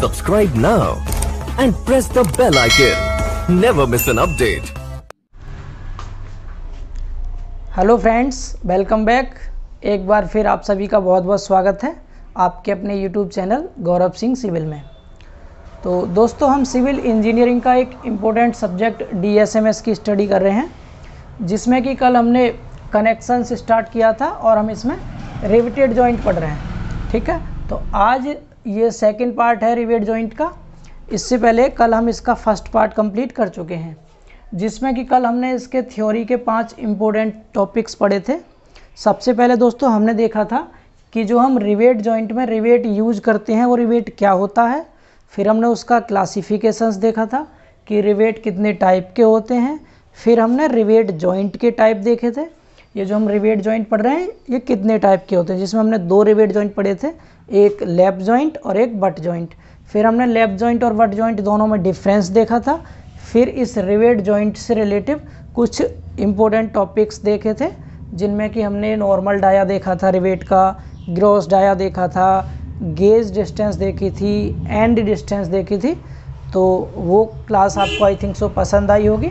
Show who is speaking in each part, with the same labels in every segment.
Speaker 1: Subscribe now and press the bell icon. Never miss an update.
Speaker 2: Hello friends, welcome back. एक बार फिर आप सभी का बहुत बहुत स्वागत है आपके अपने YouTube channel Gaurav Singh civil में। तो दोस्तों, हम सिविल इंजीनियरिंग का एक इम्पोर्टेंट सब्जेक्ट DSMS की स्टडी कर रहे हैं, जिसमें कि कल हमने कनेक्शंस स्टार्ट किया था और हम इसमें रिवेटेड जॉइंट पढ़ रहे हैं। ठीक है, तो आज ये सेकंड पार्ट है रिवेट जॉइंट का। इससे पहले कल हम इसका फर्स्ट पार्ट कंप्लीट कर चुके हैं, जिसमें कि कल हमने इसके थ्योरी के 5 इम्पोर्टेंट टॉपिक्स पढ़े थे। सबसे पहले दोस्तों हमने देखा था कि जो हम रिवेट जॉइंट में रिवेट यूज करते हैं वो रिवेट क्या होता है। फिर हमने उसका क्लासिफिकेशंस देखा था कि रिवेट कितने टाइप के होते हैं। फिर हमने रिवेट जॉइंट के टाइप देखे थे। ये जो हम रिवेट जॉइंट पढ़ रहे हैं ये कितने टाइप के होते हैं, जिसमें हमने 2 रिवेट जॉइंट पढ़े थे, एक लैप जॉइंट और एक बट जॉइंट। फिर हमने लैप जॉइंट और बट जॉइंट दोनों में डिफरेंस देखा था। फिर इस रिवेट जॉइंट से रिलेटिव कुछ इम्पोर्टेंट टॉपिक्स देखे थे, जिनमें कि हमने नॉर्मल डाया देखा था रिवेट का, ग्रॉस डाया देखा था, गेज डिस्टेंस देखी थी, एंड डिस्टेंस देखी थी। तो वो क्लास आपको आई थिंक सो पसंद आई होगी।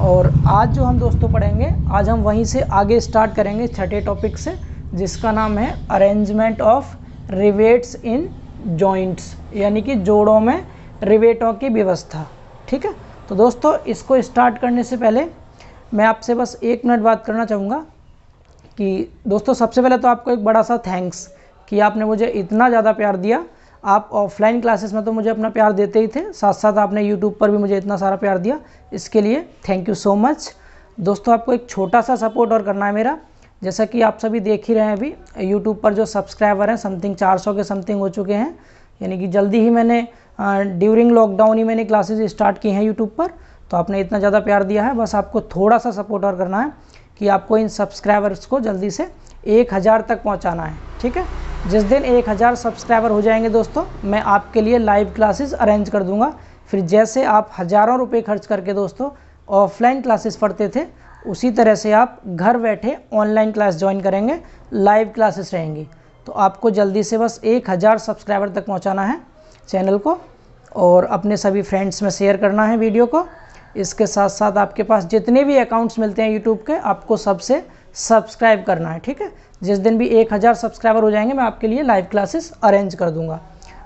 Speaker 2: और आज जो हम दोस्तों पढ़ेंगे, आज हम वहीं से आगे स्टार्ट करेंगे छठे टॉपिक से, जिसका नाम है arrangement of rivets in joints, यानी कि जोड़ों में रिवेटों की व्यवस्था। ठीक है, तो दोस्तों इसको स्टार्ट करने से पहले मैं आपसे बस 1 मिनट बात करना चाहूँगा कि दोस्तों सबसे पहले तो आपको एक बड़ा सा थैंक्स कि आपने मुझे इतना ज़्यादा प्यार दिया। आप ऑफलाइन क्लासेस में तो मुझे अपना प्यार देते ही थे, साथ साथ आपने यूट्यूब पर भी मुझे इतना सारा प्यार दिया, इसके लिए थैंक यू सो मच। दोस्तों आपको एक छोटा सा सपोर्ट और करना है मेरा। जैसा कि आप सभी देख ही रहे हैं, अभी यूट्यूब पर जो सब्सक्राइबर हैं समथिंग 400 के समथिंग हो चुके हैं, यानी कि जल्दी ही मैंने ड्यूरिंग लॉकडाउन ही मैंने क्लासेज स्टार्ट की हैं यूट्यूब पर। तो आपने इतना ज़्यादा प्यार दिया है, बस आपको थोड़ा सा सपोर्ट और करना है कि आपको इन सब्सक्राइबर्स को जल्दी से 1000 तक पहुँचाना है। ठीक है, जिस दिन 1000 सब्सक्राइबर हो जाएंगे दोस्तों, मैं आपके लिए लाइव क्लासेस अरेंज कर दूंगा। फिर जैसे आप हज़ारों रुपए खर्च करके दोस्तों ऑफलाइन क्लासेस पढ़ते थे, उसी तरह से आप घर बैठे ऑनलाइन क्लास ज्वाइन करेंगे, लाइव क्लासेस रहेंगी। तो आपको जल्दी से बस 1000 सब्सक्राइबर तक पहुंचाना है चैनल को, और अपने सभी फ्रेंड्स में शेयर करना है वीडियो को। इसके साथ साथ आपके पास जितने भी अकाउंट्स मिलते हैं यूट्यूब के, आपको सबसे सब्सक्राइब करना है। ठीक है, जिस दिन भी 1000 सब्सक्राइबर हो जाएंगे, मैं आपके लिए लाइव क्लासेस अरेंज कर दूंगा।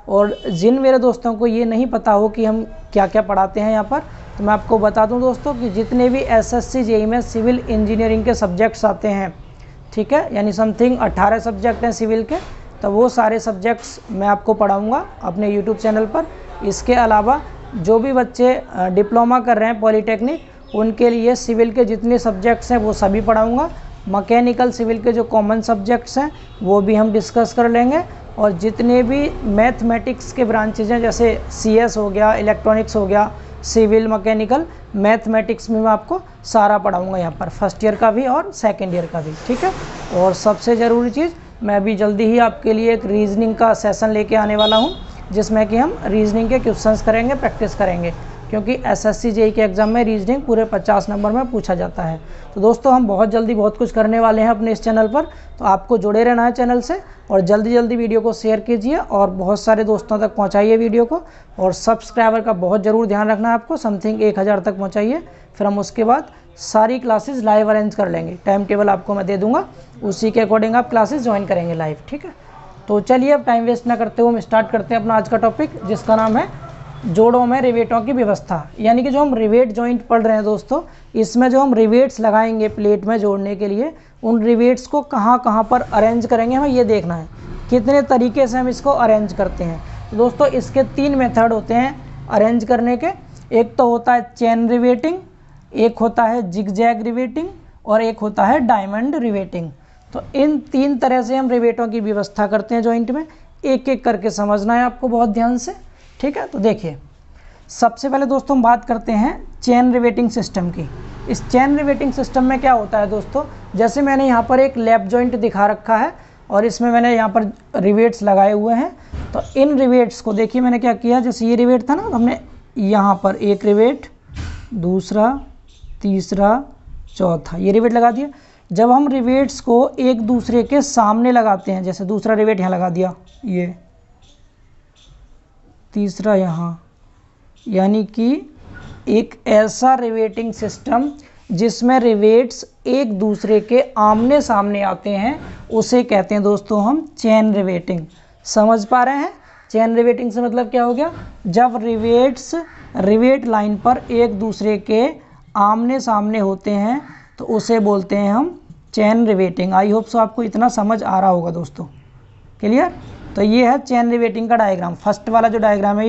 Speaker 2: और जिन मेरे दोस्तों को ये नहीं पता हो कि हम क्या क्या पढ़ाते हैं यहाँ पर, तो मैं आपको बता दूं दोस्तों कि जितने भी SSC JEE में सिविल इंजीनियरिंग के सब्जेक्ट्स आते हैं, ठीक है, यानी समथिंग 18 सब्जेक्ट हैं सिविल के, तो वो सारे सब्जेक्ट्स मैं आपको पढ़ाऊँगा अपने यूट्यूब चैनल पर। इसके अलावा जो भी बच्चे डिप्लोमा कर रहे हैं पॉलीटेक्निक, उनके लिए सिविल के जितने सब्जेक्ट्स हैं वो सभी पढ़ाऊँगा। मैकेनिकल सिविल के जो कॉमन सब्जेक्ट्स हैं वो भी हम डिस्कस कर लेंगे, और जितने भी मैथमेटिक्स के ब्रांचेज हैं, जैसे CS हो गया, इलेक्ट्रॉनिक्स हो गया, सिविल, मैकेनिकल, मैथमेटिक्स में मैं आपको सारा पढ़ाऊँगा यहाँ पर, फर्स्ट ईयर का भी और सेकेंड ईयर का भी। ठीक है, और सबसे ज़रूरी चीज़, मैं अभी जल्दी ही आपके लिए एक रीजनिंग का सेशन लेके आने वाला हूँ, जिसमें कि हम रीजनिंग के क्वेश्चंस करेंगे, प्रैक्टिस करेंगे, क्योंकि SSC JEE के एग्ज़ाम में रीजनिंग पूरे 50 नंबर में पूछा जाता है। तो दोस्तों हम बहुत जल्दी बहुत कुछ करने वाले हैं अपने इस चैनल पर, तो आपको जुड़े रहना है चैनल से, और जल्दी जल्दी वीडियो को शेयर कीजिए और बहुत सारे दोस्तों तक पहुंचाइए वीडियो को। और सब्सक्राइबर का बहुत ज़रूर ध्यान रखना है आपको, समथिंग 1000 तक पहुँचाइए। फिर हम उसके बाद सारी क्लासेज़ लाइव अरेंज कर लेंगे, टाइम टेबल आपको मैं दे दूँगा, उसी के अकॉर्डिंग आप क्लासेज़ ज्वाइन करेंगे लाइव। ठीक है, तो चलिए अब टाइम वेस्ट ना करते हुए हम स्टार्ट करते हैं अपना आज का टॉपिक, जिसका नाम है जोड़ों में रिवेटों की व्यवस्था। यानी कि जो हम रिवेट जॉइंट पढ़ रहे हैं दोस्तों, इसमें जो हम रिवेट्स लगाएंगे प्लेट में जोड़ने के लिए, उन रिवेट्स को कहाँ कहाँ पर अरेंज करेंगे हमें ये देखना है, कितने तरीके से हम इसको अरेंज करते हैं। तो दोस्तों इसके 3 मेथड होते हैं अरेंज करने के। एक तो होता है चेन रिवेटिंग, एक होता है जिगजैग रिवेटिंग, और एक होता है डायमंड रिवेटिंग। तो इन 3 तरह से हम रिवेटों की व्यवस्था करते हैं जॉइंट में। एक एक करके समझना है आपको बहुत ध्यान से। ठीक है, तो देखिए सबसे पहले दोस्तों हम बात करते हैं चेन रिवेटिंग सिस्टम की। इस चेन रिवेटिंग सिस्टम में क्या होता है दोस्तों, जैसे मैंने यहाँ पर एक लैप जॉइंट दिखा रखा है और इसमें मैंने यहाँ पर रिवेट्स लगाए हुए हैं। तो इन रिवेट्स को देखिए मैंने क्या किया, जैसे ये रिवेट था ना, तो हमने यहाँ पर एक रिवेट, दूसरा, तीसरा, चौथा, ये रिवेट लगा दिया। जब हम रिवेट्स को एक दूसरे के सामने लगाते हैं, जैसे दूसरा रिवेट यहाँ लगा दिया, ये तीसरा यहाँ, यानी कि एक ऐसा रिवेटिंग सिस्टम जिसमें रिवेट्स एक दूसरे के आमने सामने आते हैं उसे कहते हैं दोस्तों हम चेन रिवेटिंग। समझ पा रहे हैं? चेन रिवेटिंग से मतलब क्या हो गया, जब रिवेट्स रिवेट लाइन पर एक दूसरे के आमने सामने होते हैं तो उसे बोलते हैं हम chain riveting. I hope so आपको इतना समझ आ रहा होगा दोस्तों। क्लियर? तो ये है चेन रिवेटिंग का डायग्राम। फर्स्ट वाला जो डायग्राम है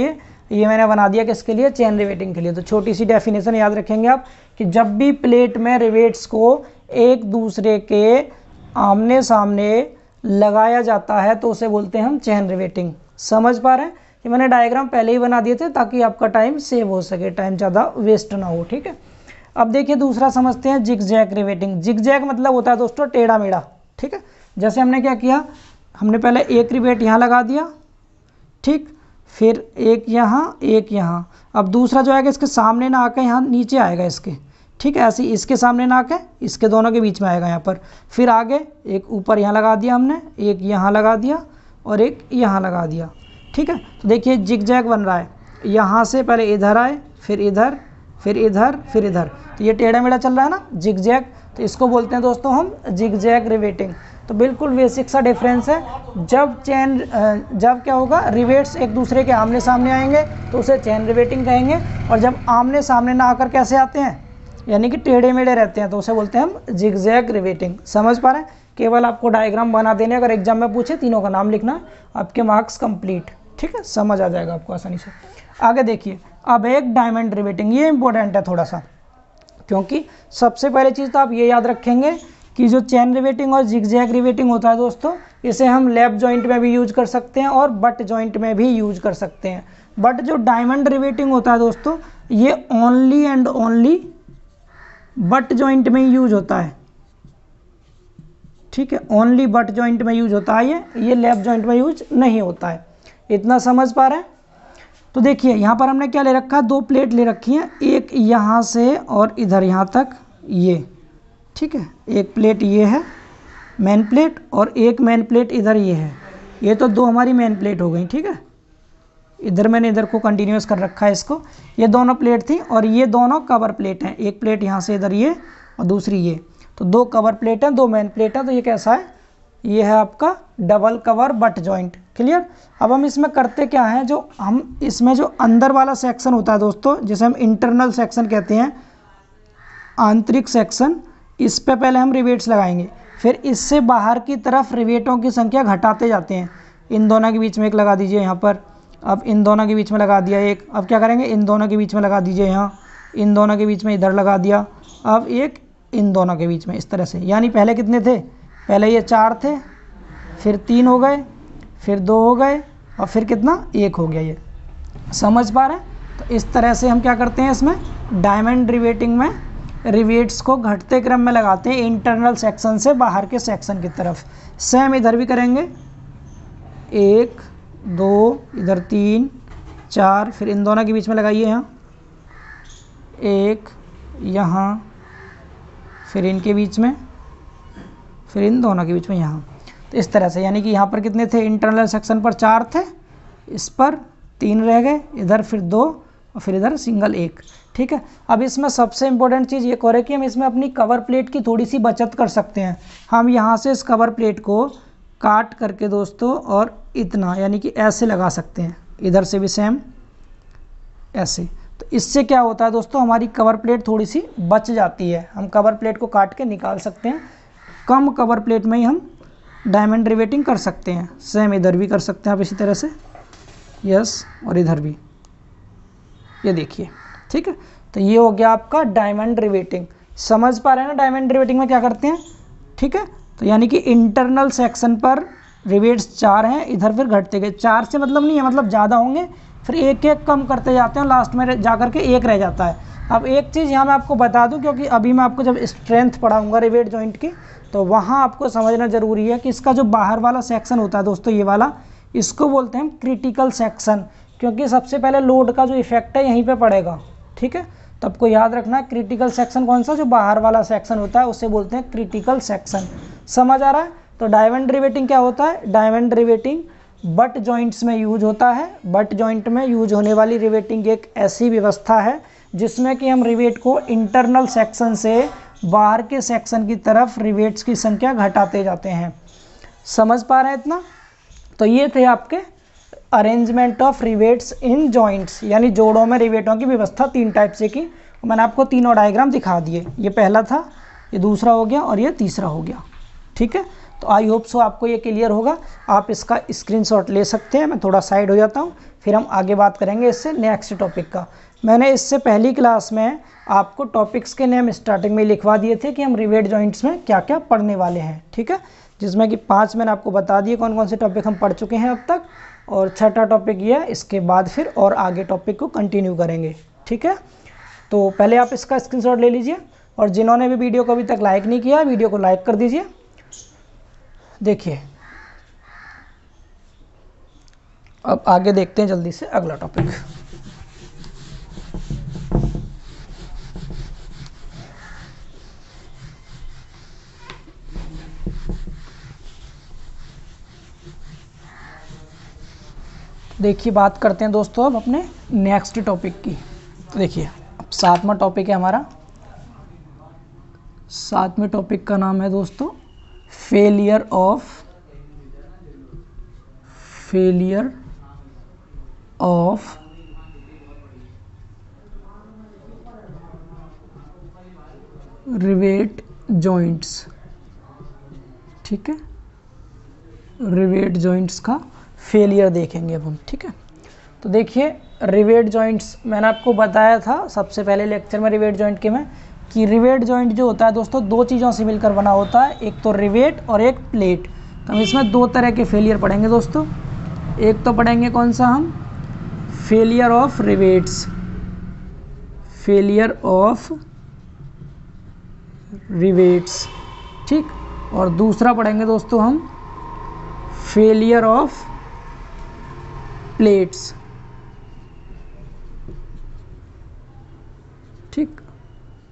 Speaker 2: ये मैंने बना दिया किसके लिए, चेन रिवेटिंग के लिए। तो छोटी सी डेफिनेशन याद रखेंगे आप कि जब भी प्लेट में रिवेट्स को एक दूसरे के आमने सामने लगाया जाता है तो उसे बोलते हैं हम चेन रिवेटिंग। समझ पा रहे हैं? ये मैंने डायग्राम पहले ही बना दिए थे ताकि आपका टाइम सेव हो सके, टाइम ज़्यादा वेस्ट ना हो। ठीक है, अब देखिए दूसरा समझते हैं जिगजैग रिवेटिंग। जिगजैग मतलब होता है दोस्तों टेढ़ा मेढ़ा। ठीक है, जैसे हमने क्या किया, हमने पहले एक रिवेट यहाँ लगा दिया, ठीक, फिर एक यहाँ एक यहाँ। अब दूसरा जो आएगा इसके सामने ना आकर यहाँ नीचे आएगा इसके, ठीक है, ऐसे इसके सामने ना आके इसके दोनों के बीच में आएगा यहाँ पर। फिर आगे एक ऊपर यहाँ लगा दिया हमने, एक यहाँ लगा दिया और एक यहाँ लगा दिया। ठीक है, तो देखिए जिगजैग बन रहा है। यहाँ से पहले इधर आए, फिर इधर, फिर इधर, फिर इधर, तो ये टेढ़ा मेढ़ा चल रहा है ना जिगजैग। तो इसको बोलते हैं दोस्तों हम जिगजैग रिवेटिंग। तो बिल्कुल बेसिक सा डिफरेंस है। जब क्या होगा, रिवेट्स एक दूसरे के आमने सामने आएंगे तो उसे चेन रिवेटिंग कहेंगे, और जब आमने सामने ना आकर कैसे आते हैं, यानी कि टेढ़े मेढ़े रहते हैं, तो उसे बोलते हैं हम जिगजैग रिवेटिंग। समझ पा रहे हैं? केवल आपको डायग्राम बना देने, अगर एग्जाम में पूछे तीनों का नाम लिखना, आपके मार्क्स कंप्लीट। ठीक है, समझ आ जाएगा आपको आसानी से। आगे देखिए, अब एक डायमंड रिवेटिंग, ये इंपॉर्टेंट है थोड़ा सा, क्योंकि सबसे पहले चीज़ तो आप ये याद रखेंगे कि जो चेन रिवेटिंग और जिगजैग रिवेटिंग होता है दोस्तों, इसे हम लैप जॉइंट में भी यूज कर सकते हैं और बट जॉइंट में भी यूज कर सकते हैं। बट जो डायमंड रिवेटिंग होता है दोस्तों, ये only and only butt joint में ही यूज होता है। ठीक है, ओनली बट जॉइंट में यूज होता है, ये लैप जॉइंट में यूज नहीं होता है। इतना समझ पा रहे हैं? तो देखिए यहाँ पर हमने क्या ले रखा है, दो प्लेट ले रखी है, एक यहाँ से और इधर यहाँ तक ये। ठीक है, एक प्लेट ये है मेन प्लेट और एक मेन प्लेट इधर ये है। ये तो दो हमारी मेन प्लेट हो गई। ठीक है, इधर मैंने इधर को कंटिन्यूस कर रखा है इसको। ये दोनों प्लेट थी और ये दोनों कवर प्लेट हैं। एक प्लेट यहाँ से इधर ये और दूसरी ये, तो दो कवर प्लेट हैं, दो मेन प्लेट हैं। तो ये कैसा है, ये है आपका double cover butt joint. Clear? अब हम इसमें करते क्या है, जो हम इसमें जो अंदर वाला सेक्शन होता है दोस्तों, जिसे हम इंटरनल सेक्शन कहते हैं, आंतरिक सेक्शन, इस पे पहले हम रिवेट्स लगाएंगे, फिर इससे बाहर की तरफ रिवेटों की संख्या घटाते जाते हैं। इन दोनों के बीच में एक लगा दीजिए यहाँ पर, अब इन दोनों के बीच में लगा दिया एक। अब क्या करेंगे, इन दोनों के बीच में लगा दीजिए यहाँ, इन दोनों के बीच में इधर लगा दिया, अब एक इन दोनों के बीच में, इस तरह से। यानी पहले कितने थे, पहले ये 4 थे, फिर 3 हो गए, फिर 2 हो गए और फिर कितना, 1 हो गया। ये समझ पा रहे हैं? तो इस तरह से हम क्या करते हैं, इसमें डायमंड रिवेटिंग में रिवेट्स को घटते क्रम में लगाते हैं, इंटरनल सेक्शन से बाहर के सेक्शन की तरफ। सेम इधर भी करेंगे, 1 2 इधर 3 4, फिर इन दोनों के बीच में लगाइए यहाँ 1, यहाँ, फिर इनके बीच में, फिर इन दोनों के बीच में यहाँ। तो इस तरह से, यानी कि यहाँ पर कितने थे, इंटरनल सेक्शन पर 4 थे, इस पर 3 रह गए, इधर फिर 2 और फिर इधर सिंगल 1। ठीक है, अब इसमें सबसे इंपॉर्टेंट चीज़ ये हो रही है कि हम इसमें अपनी कवर प्लेट की थोड़ी सी बचत कर सकते हैं। हम यहाँ से इस कवर प्लेट को काट करके दोस्तों और इतना, यानी कि ऐसे लगा सकते हैं, इधर से भी सेम ऐसे। तो इससे क्या होता है दोस्तों, हमारी कवर प्लेट थोड़ी सी बच जाती है। हम कवर प्लेट को काट के निकाल सकते हैं, कम कवर प्लेट में ही हम डायमंड रिवेटिंग कर सकते हैं। सेम इधर भी कर सकते हैं आप इसी तरह से, यस, और इधर भी, ये देखिए। ठीक है, तो ये हो गया आपका डायमंड रिवेटिंग। समझ पा रहे हैं ना डायमंड रिवेटिंग में क्या करते हैं? ठीक है, तो यानी कि इंटरनल सेक्शन पर रिवेट्स 4 हैं, इधर फिर घटते गए। 4 से मतलब नहीं है, मतलब ज़्यादा होंगे, फिर एक एक कम करते जाते हैं, लास्ट में जा करके 1 रह जाता है। अब एक चीज़ यहाँ मैं आपको बता दूँ, क्योंकि अभी मैं आपको जब स्ट्रेंथ पढ़ाऊँगा रिवेट जॉइंट की, तो वहाँ आपको समझना ज़रूरी है कि इसका जो बाहर वाला सेक्शन होता है दोस्तों, ये वाला, इसको बोलते हैं क्रिटिकल सेक्शन, क्योंकि सबसे पहले लोड का जो इफेक्ट है यहीं पे पड़ेगा। ठीक है, तो आपको याद रखना है क्रिटिकल सेक्शन कौन सा, जो बाहर वाला सेक्शन होता है उसे बोलते हैं क्रिटिकल सेक्शन। समझ आ रहा है? तो डायमंड रिवेटिंग क्या होता है, डायमंड रिवेटिंग बट जॉइंट्स में यूज होता है। बट जॉइंट में यूज होने वाली रिवेटिंग एक ऐसी व्यवस्था है जिसमें कि हम रिवेट को इंटरनल सेक्शन से बाहर के सेक्शन की तरफ रिवेट्स की संख्या घटाते जाते हैं। समझ पा रहे हैं इतना? तो ये थे आपके arrangement of rivets in joints, यानी जोड़ों में रिवेटों की व्यवस्था 3 टाइप से की। मैंने आपको तीनों डायग्राम दिखा दिए। ये पहला था, ये दूसरा हो गया और ये तीसरा हो गया। ठीक है, तो आई होप सो आपको ये क्लियर होगा। आप इसका स्क्रीनशॉट ले सकते हैं। मैं थोड़ा साइड हो जाता हूँ, फिर हम आगे बात करेंगे इससे नेक्स्ट टॉपिक का। मैंने इससे पहली क्लास में आपको टॉपिक्स के नेम स्टार्टिंग में लिखवा दिए थे कि हम रिवेट जॉइंट्स में क्या क्या पढ़ने वाले हैं। ठीक है, जिसमें कि 5 मैंने आपको बता दिए कौन कौन से टॉपिक हम पढ़ चुके हैं अब तक, और 6ठा टॉपिक ये है। इसके बाद फिर और आगे टॉपिक को कंटिन्यू करेंगे। ठीक है, तो पहले आप इसका स्क्रीनशॉट ले लीजिए, और जिन्होंने भी वीडियो को अभी तक लाइक नहीं किया, वीडियो को लाइक कर दीजिए। देखिए, अब आगे देखते हैं जल्दी से अगला टॉपिक। देखिए, बात करते हैं दोस्तों अब अपने नेक्स्ट टॉपिक की। तो देखिए, अब 7वां टॉपिक है हमारा। 7वें टॉपिक का नाम है दोस्तों फेलियर ऑफ रिवेट जॉइंट्स। ठीक है, रिवेट जॉइंट्स का फेलियर देखेंगे अब हम। ठीक है, तो देखिए, रिवेट जॉइंट्स मैंने आपको बताया था सबसे पहले लेक्चर में रिवेट जॉइंट के में कि रिवेट जॉइंट जो होता है दोस्तों 2 चीज़ों से मिलकर बना होता है, एक तो रिवेट और एक प्लेट। तो हम इसमें 2 तरह के फेलियर पढ़ेंगे दोस्तों। एक तो पढ़ेंगे कौन सा हम, failure of rivets, failure of rivets. ठीक, और दूसरा पढ़ेंगे दोस्तों हम फेलियर ऑफ प्लेट्स। ठीक,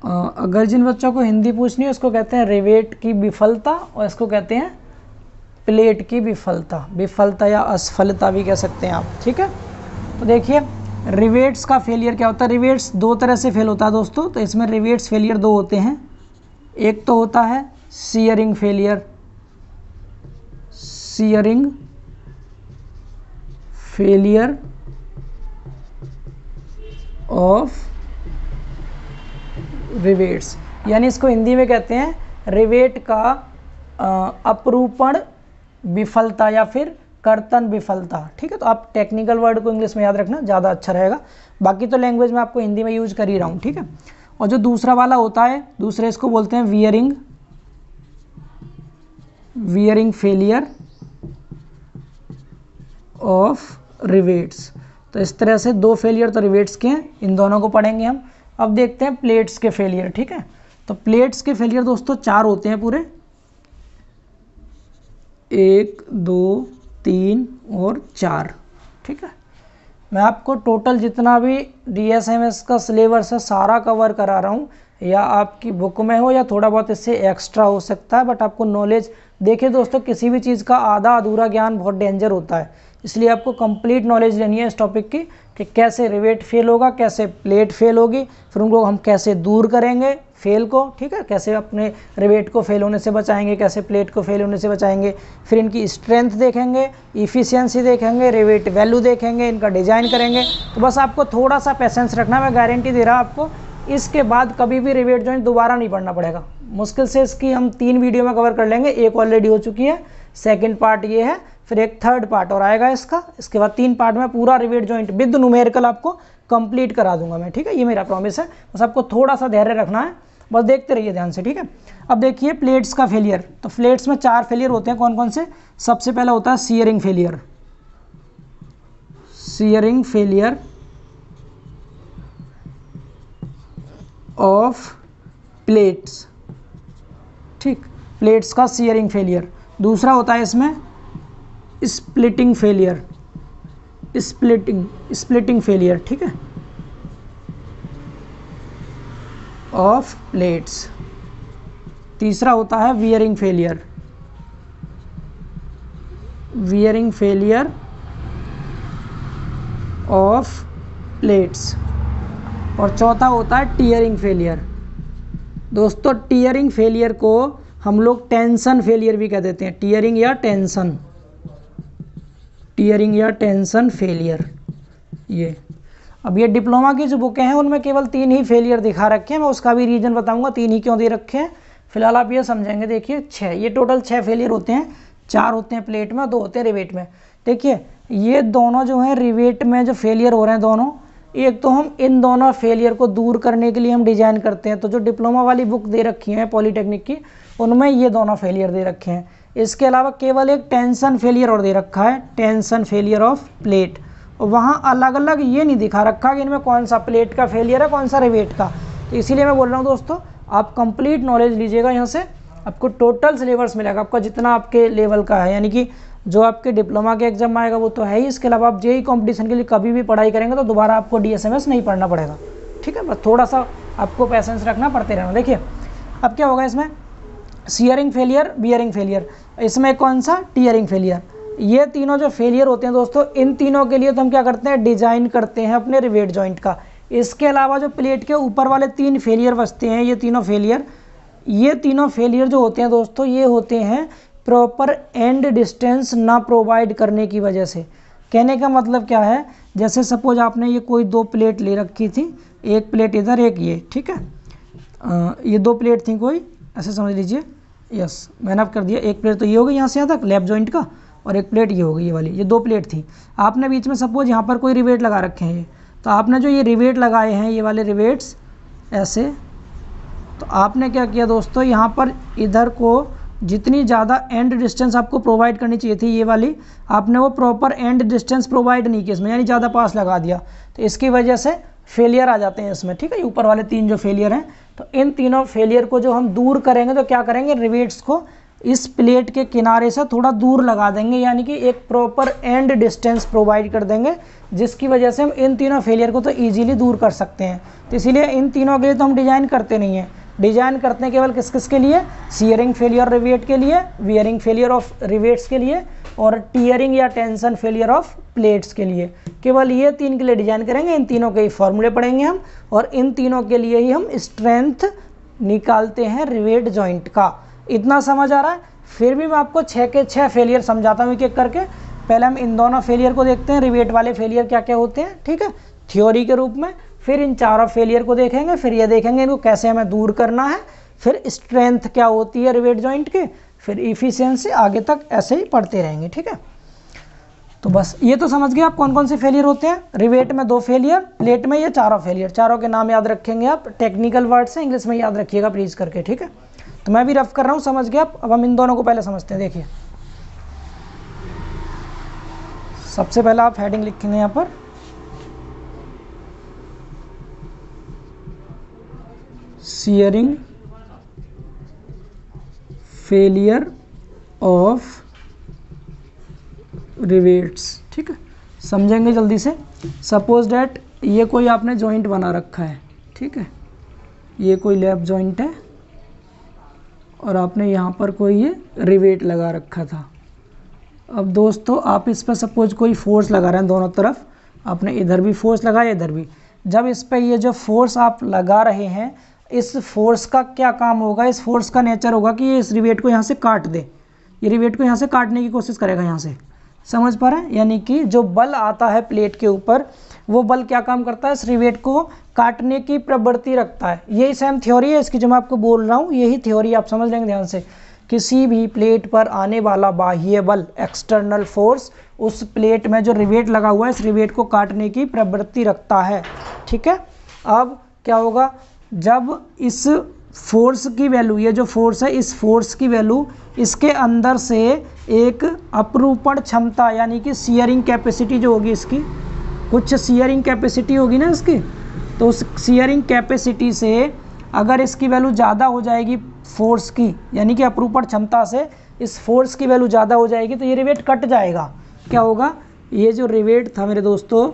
Speaker 2: अगर जिन बच्चों को हिंदी पूछनी है उसको कहते हैं रिवेट की विफलता, और इसको कहते हैं प्लेट की विफलता या असफलता भी कह सकते हैं आप। ठीक है, तो देखिए, रिवेट्स का फेलियर क्या होता है। रिवेट्स 2 तरह से फेल होता है दोस्तों। तो इसमें रिवेट्स फेलियर 2 होते हैं। एक तो होता है shearing failure, failure of rivets, यानी इसको हिंदी में कहते हैं रिवेट का अपरूपण विफलता या फिर कर्तन विफलता। ठीक है, तो आप टेक्निकल वर्ड को इंग्लिश में याद रखना, ज़्यादा अच्छा रहेगा। बाकी तो लैंग्वेज में आपको हिंदी में यूज कर ही रहा हूँ। ठीक है, और जो दूसरा वाला होता है, दूसरे इसको बोलते हैं वियरिंग फेलियर ऑफ रिवेट्स। तो इस तरह से 2 फेलियर तो रिवेट्स के हैं, इन दोनों को पढ़ेंगे हम। अब देखते हैं प्लेट्स के फेलियर। ठीक है, तो प्लेट्स के फेलियर दोस्तों 4 होते हैं पूरे, 1, 2, 3 और 4। ठीक है, मैं आपको टोटल जितना भी DSMS का सिलेबस है सारा कवर करा रहा हूँ, या आपकी बुक में हो या थोड़ा बहुत इससे एक्स्ट्रा हो सकता है, बट आपको नॉलेज, देखिए दोस्तों, किसी भी चीज़ का आधा अधूरा ज्ञान बहुत डेंजर होता है। इसलिए आपको कंप्लीट नॉलेज लेनी है इस टॉपिक की कि कैसे रिवेट फेल होगा, कैसे प्लेट फेल होगी, फिर उनको हम कैसे दूर करेंगे फेल को। ठीक है, कैसे अपने रिवेट को फेल होने से बचाएंगे, कैसे प्लेट को फेल होने से बचाएंगे, फिर इनकी स्ट्रेंथ देखेंगे, इफ़िशियंसी देखेंगे, रिवेट वैल्यू देखेंगे, इनका डिज़ाइन करेंगे। तो बस आपको थोड़ा सा पेशेंस रखना, मैं गारंटी दे रहा आपको इसके बाद कभी भी रिवेट जॉइंट दोबारा नहीं पढ़ना पड़ेगा। मुश्किल से इसकी हम 3 वीडियो में कवर कर लेंगे। एक ऑलरेडी हो चुकी है, सेकंड पार्ट ये है, फिर एक थर्ड पार्ट और आएगा इसका। इसके बाद 3 पार्ट में पूरा रिवेट जॉइंट विद न्यूमेरिकल आपको कंप्लीट करा दूंगा मैं। ठीक है, ये मेरा प्रॉमिस है। बस आपको थोड़ा सा धैर्य रखना है, बस देखते रहिए ध्यान से। ठीक है, अब देखिए प्लेट्स का फेलियर। तो प्लेट्स में 4 फेलियर होते हैं, कौन कौन से। सबसे पहला होता है सीयरिंग फेलियर ऑफ प्लेट्स। ठीक, प्लेट्स का सीयरिंग फेलियर। दूसरा होता है इसमें स्प्लिटिंग फेलियर। ठीक है, ऑफ प्लेट्स। तीसरा होता है wearing failure wearing failure of plates, और चौथा होता है टीयरिंग फेलियर। दोस्तों टीयरिंग फेलियर को हम लोग टेंशन फेलियर भी कह देते हैं, टीयरिंग या टेंशन, टीयरिंग या टेंशन फेलियर। ये अब ये डिप्लोमा की जो बुकें हैं उनमें केवल 3 ही फेलियर दिखा रखे हैं, मैं उसका भी रीज़न बताऊंगा 3 ही क्यों दे रखे हैं। फिलहाल आप ये समझेंगे। देखिए 6, ये टोटल 6 फेलियर होते हैं, 4 होते हैं प्लेट में, 2 होते हैं रिवेट में। देखिए ये दोनों जो हैं रिवेट में जो फेलियर हो रहे हैं दोनों, एक तो हम इन दोनों फेलियर को दूर करने के लिए हम डिजाइन करते हैं। तो जो डिप्लोमा वाली बुक दे रखी है पॉलीटेक्निक की, उनमें ये दोनों फेलियर दे रखे हैं। इसके अलावा केवल एक टेंशन फेलियर और दे रखा है, टेंशन फेलियर ऑफ प्लेट। वहाँ अलग अलग ये नहीं दिखा रखा कि इनमें कौन सा प्लेट का फेलियर है, कौन सा रिवेट का। तो इसीलिए मैं बोल रहा हूँ दोस्तों, आप कंप्लीट नॉलेज लीजिएगा यहाँ से, आपको टोटल सिलेबस मिलेगा आपका जितना आपके लेवल का है, यानी कि जो आपके डिप्लोमा के एग्जाम आएगा वो तो है ही। इसके अलावा आप जेईई कंपटीशन के लिए कभी भी पढ़ाई करेंगे तो दोबारा आपको डीएसएमएस नहीं पढ़ना पड़ेगा, ठीक है। बस थोड़ा सा आपको पैसेंस रखना, पढ़ते रहना। देखिए अब क्या होगा इसमें, सीयरिंग फेलियर, बियरिंग फेलियर, इसमें कौन सा टीयरिंग फेलियर। ये तीनों जो फेलियर होते हैं दोस्तों, इन तीनों के लिए तो हम क्या करते हैं, डिजाइन करते हैं अपने रिवेट जॉइंट का। इसके अलावा जो प्लेट के ऊपर वाले 3 फेलियर बचते हैं, ये तीनों फेलियर जो होते हैं दोस्तों, ये होते हैं प्रॉपर एंड डिस्टेंस ना प्रोवाइड करने की वजह से। कहने का मतलब क्या है, जैसे सपोज आपने ये कोई 2 प्लेट ले रखी थी, एक प्लेट इधर एक ये, ठीक है। ये 2 प्लेट थी कोई, ऐसे समझ लीजिए, यस मैंने अब कर दिया। एक प्लेट तो ये हो गई यहाँ से यहाँ तक लैप जॉइंट का, और एक प्लेट ये हो गई ये वाली, ये 2 प्लेट थी। आपने बीच में सपोज यहाँ पर कोई रिवेट लगा रखे हैं, ये तो आपने जो ये रिवेट लगाए हैं, ये वाले रिवेट्स ऐसे, तो आपने क्या किया दोस्तों, यहाँ पर इधर को जितनी ज़्यादा एंड डिस्टेंस आपको प्रोवाइड करनी चाहिए थी ये वाली, आपने वो प्रॉपर एंड डिस्टेंस प्रोवाइड नहीं किया इसमें, यानी ज़्यादा पास लगा दिया। तो इसकी वजह से फेलियर आ जाते हैं इसमें, ठीक है। ऊपर वाले 3 जो फेलियर हैं, तो इन तीनों फेलियर को जो हम दूर करेंगे तो क्या करेंगे, रिवेट्स को इस प्लेट के किनारे से थोड़ा दूर लगा देंगे, यानी कि एक प्रॉपर एंड डिस्टेंस प्रोवाइड कर देंगे, जिसकी वजह से हम इन तीनों फेलियर को तो ईजिली दूर कर सकते हैं। तो इसीलिए इन तीनों के लिए तो हम डिजाइन करते नहीं हैं, डिजाइन करते हैं केवल किस किस के लिए, सीयरिंग फेलियर रिवेट के लिए, वियरिंग फेलियर ऑफ रिवेट्स के लिए, और टीयरिंग या टेंशन फेलियर ऑफ प्लेट्स के लिए। केवल ये 3 के लिए डिजाइन करेंगे, इन तीनों के ही फॉर्मूले पढ़ेंगे हम, और इन तीनों के लिए ही हम स्ट्रेंथ निकालते हैं रिवेट जॉइंट का। इतना समझ आ रहा है। फिर भी मैं आपको 6 के 6 फेलियर समझाता हूँ एक एक करके। पहले हम इन दोनों फेलियर को देखते हैं, रिवेट वाले फेलियर क्या क्या होते हैं, ठीक है, थ्योरी के रूप में। फिर इन चारों फेलियर को देखेंगे, फिर ये देखेंगे इनको कैसे हमें दूर करना है, फिर स्ट्रेंथ क्या होती है रिवेट जॉइंट के, फिर इफिशियंसी, आगे तक ऐसे ही पढ़ते रहेंगे, ठीक है। तो बस ये तो समझ गए आप कौन कौन से फेलियर होते हैं। रिवेट में 2 फेलियर, प्लेट में ये 4 फेलियर, चारों के नाम याद रखेंगे आप, टेक्निकल वर्ड्स हैं, इंग्लिश में याद रखिएगा प्लीज़ करके, ठीक है। तो मैं भी रफ कर रहा हूँ, समझ गए आप। अब हम इन दोनों को पहले समझते हैं। देखिए सबसे पहला आप हेडिंग लिखेंगे यहाँ पर, सीयरिंग फेलियर ऑफ रिवेट्स, ठीक है। समझेंगे जल्दी से। सपोज डैट ये कोई आपने जॉइंट बना रखा है, ठीक है, ये कोई लैप जॉइंट है, और आपने यहाँ पर कोई ये रिवेट लगा रखा था। अब दोस्तों आप इस पर सपोज कोई फोर्स लगा रहे हैं दोनों तरफ, आपने इधर भी फोर्स लगाया, इधर भी। जब इस पर ये जो फोर्स आप लगा रहे हैं, इस फोर्स का क्या काम होगा, इस फोर्स का नेचर होगा कि ये इस रिवेट को यहाँ से काट दे, ये रिवेट को यहाँ से काटने की कोशिश करेगा यहाँ से, समझ पा रहे हैं। यानी कि जो बल आता है प्लेट के ऊपर, वो बल क्या काम करता है, इस रिवेट को काटने की प्रवृत्ति रखता है। यही सेम थ्योरी है इसकी जो मैं आपको बोल रहा हूँ, यही थ्योरी आप समझ लेंगे ध्यान से। किसी भी प्लेट पर आने वाला बाह्य बल, एक्सटर्नल फोर्स, उस प्लेट में जो रिवेट लगा हुआ है इस रिवेट को काटने की प्रवृत्ति रखता है, ठीक है। अब क्या होगा, जब इस फोर्स की वैल्यू, ये जो फोर्स है, इस फोर्स की वैल्यू इसके अंदर से एक अपरूपण क्षमता, यानी कि सीयरिंग कैपेसिटी जो होगी इसकी, कुछ सीयरिंग कैपेसिटी होगी ना इसकी, तो उस सीयरिंग कैपेसिटी से अगर इसकी वैल्यू ज़्यादा हो जाएगी फोर्स की, यानी कि अपरूपण क्षमता से इस फोर्स की वैल्यू ज़्यादा हो जाएगी, तो ये रिवेट कट जाएगा। क्या होगा, ये जो रिवेट था मेरे दोस्तों,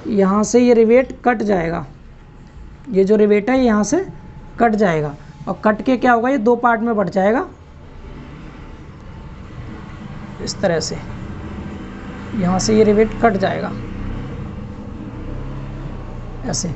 Speaker 2: यहाँ से ये रिवेट कट जाएगा, ये जो रिवेट है यहाँ से कट जाएगा, और कट के क्या होगा, ये 2 पार्ट में बट जाएगा इस तरह से, यहाँ से ये रिवेट कट जाएगा ऐसे,